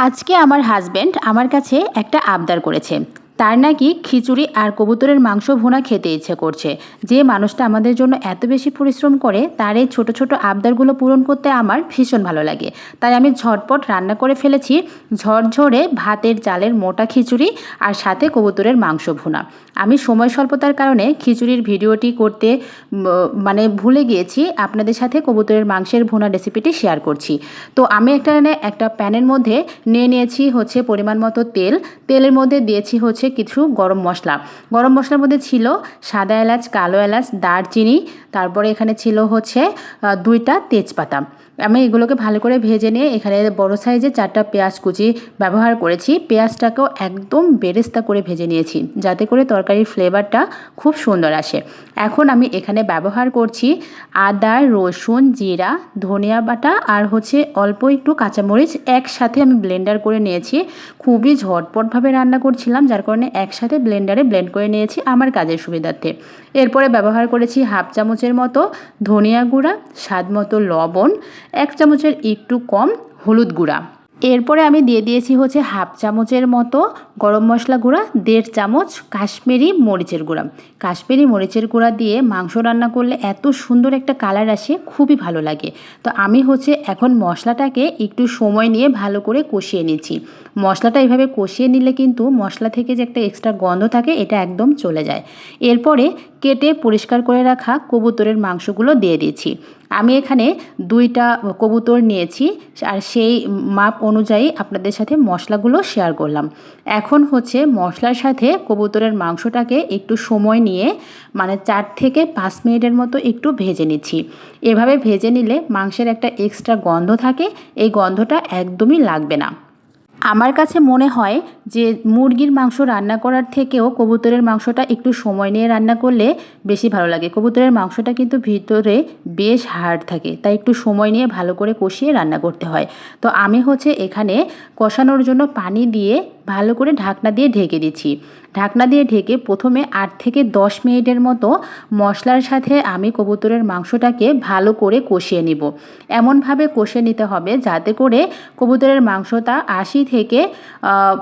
আজকে আমার হাজব্যান্ড আমার কাছে একটা আবদার করেছে। তার নাকি খিচুড়ি আর কবুতরের মাংস ভুনা খেতে ইচ্ছে করছে। যে মানুষটা আমাদের জন্য এত বেশি পরিশ্রম করে, তার এই ছোটো ছোটো আবদারগুলো পূরণ করতে আমার ভীষণ ভালো লাগে। তাই আমি ঝটপট রান্না করে ফেলেছি ঝরঝরে ভাতের চালের মোটা খিচুড়ি আর সাথে কবুতরের মাংস ভুনা। আমি সময় স্বল্পতার কারণে খিচুড়ির ভিডিওটি করতে ভুলে গিয়েছি। আপনাদের সাথে কবুতরের মাংসের ভুনা রেসিপিটি শেয়ার করছি। তো আমি একটা প্যানের মধ্যে নিয়ে নিয়েছি হচ্ছে পরিমাণ মতো তেল। তেলের মধ্যে দিয়েছি হচ্ছে কিছু গরম মশলা। গরম মশলার মধ্যে ছিল সাদা এলাচ, কালো এলাচ, দারচিনি, তারপরে এখানে ছিল হচ্ছে 2টা তেজপাতা। আমি এগুলোকে ভালো করে ভেজে নিয়ে এখানে বড় সাইজে 4টা পেঁয়াজ কুচি ব্যবহার করেছি। পেঁয়াজটাকেও একদম বেরেস্তা করে ভেজে নিয়েছি, যাতে করে তরকারির ফ্লেভারটা খুব সুন্দর আসে। এখন আমি এখানে ব্যবহার করছি আদা, রসুন, জিরা, ধনিয়া বাটা আর হচ্ছে অল্প একটু কাঁচামরিচ একসাথে আমি ব্লেন্ডার করে নিয়েছি। খুবই ঝটপটভাবে রান্না করছিলাম, যার কারণে একসাথে ব্লেন্ডারে ব্লেন্ড করে নিয়েছি আমার কাজের সুবিধার্থে। এরপরে ব্যবহার করেছি হাফ চামচের মতো ধনিয়া গুঁড়া, স্বাদ মতো লবণ, 1 চামচের একটু কম হলুদ গুঁড়া। এরপরে আমি দিয়ে দিয়েছি হচ্ছে হাফ চামচের মতো গরম মশলা গুঁড়া, 1.5 চামচ কাশ্মীরি মরিচের গুঁড়া। কাশ্মীরি মরিচের গুঁড়া দিয়ে মাংস রান্না করলে এত সুন্দর একটা কালার আসে, খুবই ভালো লাগে। তো আমি হচ্ছে এখন মশলাটাকে একটু সময় নিয়ে ভালো করে কষিয়ে নিচ্ছি। মশলাটা এভাবে কষিয়ে নিলে কিন্তু মশলা থেকে যে একটা এক্সট্রা গন্ধ থাকে, এটা একদম চলে যায়। এরপরে কেটে পরিষ্কার করে রাখা কবুতরের মাংসগুলো দিয়ে দিয়েছি। আমি এখানে 2টা কবুতর নিয়েছি আর সেই মাপ অনুযায়ী আপনাদের সাথে মশলাগুলো শেয়ার করলাম। এখন হচ্ছে মশলার সাথে কবুতরের মাংসটাকে একটু সময় নিয়ে 4 থেকে 5 মিনিটের মতো একটু ভেজে নিচ্ছি। এভাবে ভেজে নিলে মাংসের একটা এক্সট্রা গন্ধ থাকে, এই গন্ধটা একদমই লাগবে না। আমার কাছে মনে হয় যে মুরগির মাংস রান্না করার থেকেও কবুতরের মাংসটা একটু সময় নিয়ে রান্না করলে বেশি ভালো লাগে। কবুতরের মাংসটা কিন্তু ভিতরে বেশ হার্ড থাকে, তাই একটু সময় নিয়ে ভালো করে কষিয়ে রান্না করতে হয়। তো আমি হচ্ছে এখানে কষানোর জন্য পানি দিয়ে ভালো করে ঢাকনা দিয়ে ঢেকে দিচ্ছি। ঢাকনা দিয়ে ঢেকে প্রথমে 8 থেকে 10 মিনিটের মতো মশলার সাথে আমি কবুতরের মাংসটাকে ভালো করে কষিয়ে নিব। এমনভাবে কষিয়ে নিতে হবে যাতে করে কবুতরের মাংসটা 80 থেকে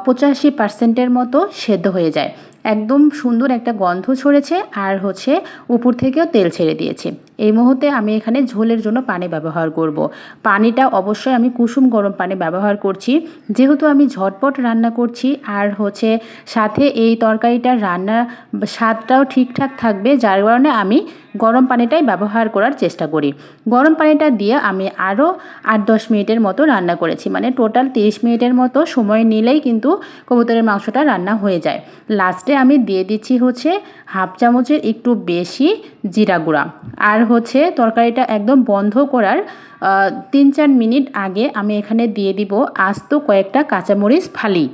85% মতো সেদ্ধ হয়ে যায়। একদম সুন্দর একটা গন্ধ ছড়েছে আর হচ্ছে উপর থেকেও তেল ছেড়ে দিয়েছে। এই মুহূর্তে আমি এখানে ঝোলের জন্য পানি ব্যবহার করব। পানিটা অবশ্যই আমি কুসুম গরম পানি ব্যবহার করছি, যেহেতু আমি ঝটপট রান্না করছি আর হচ্ছে সাথে এই তরকারিটার রান্নার স্বাদটাও ঠিকঠাক থাকবে, যার কারণে আমি গরম পানিটাই ব্যবহার করার চেষ্টা করি। গরম পানিটা দিয়ে আমি আরও 8-10 মিনিটের মতো রান্না করেছি, টোটাল 30 মিনিটের মতো সময় নিলেই কিন্তু কবুতরের মাংসটা রান্না হয়ে যায়। লাস্টে আমি দিয়ে দিচ্ছি হচ্ছে হাফ চামচের একটু বেশি জিরা গুঁড়া। আর হচ্ছে তরকারিটা একদম বন্ধ করার 3-4 মিনিট আগে আমি এখানে দিয়ে দিব আস্ত কয়েকটা কাঁচামরিচ ফালি।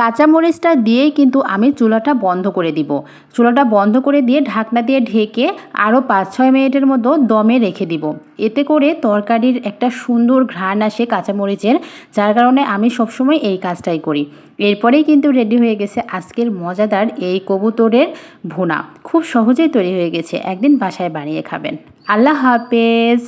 কাঁচামরিচটা দিয়েই কিন্তু আমি চুলাটা বন্ধ করে দিব। চুলাটা বন্ধ করে দিয়ে ঢাকনা দিয়ে ঢেকে আরও 5-6 মিনিটের মতো দমে রেখে দিব। এতে করে তরকারির একটা সুন্দর ঘ্রাণ আসে কাঁচামরিচের, যার কারণে আমি সবসময় এই কাজটাই করি। এরপরেই কিন্তু রেডি হয়ে গেছে আজকের মজাদার এই কবুতরের ভুনা। খুব সহজেই তৈরি হয়ে গেছে, একদিন বাসায় বানিয়ে খাবেন। আল্লাহ হাফেজ।